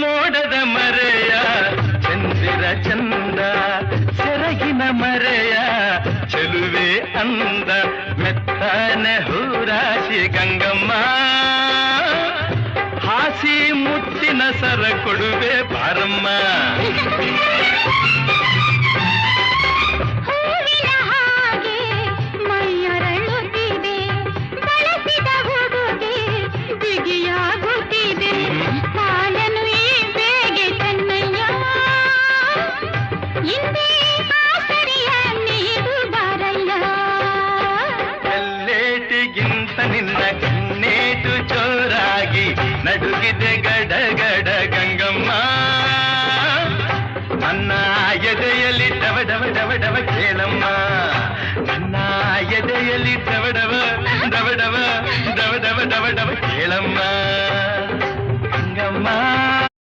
ಮೋಡದ ಮರೆಯ ಚಂದಿರ ಚಂದ ಸೆರಗಿನ ಮರೆಯ ಚೆಲುವೆ ಅಂದ ಮೆತ್ತನೆ ಹೂರಾಶಿ ಗಂಗಮ್ಮ ಹಾಸಿ ಮುತ್ತಿನ ಸರ ಕೊಡುವೆ ಬಾರಮ್ಮ ನಿನ್ನ ಕಣ್ಣೇಟು ಜೋರಾಗಿ ನಡುಗಿದೆ ಗಡಗಡ ಗಂಗಮ್ಮ ನನ್ನ ಎದೆಯಲ್ಲಿ ಡವ ಡವ ಡವ ಡವ ಕೇಳಮ್ಮ ನನ್ನ ಎದೆಯಲ್ಲಿ ಡವ ಡವ ಡವ ಡವ ಡವ ಡವ ಡವ ಡವ ಕೇಳಮ್ಮ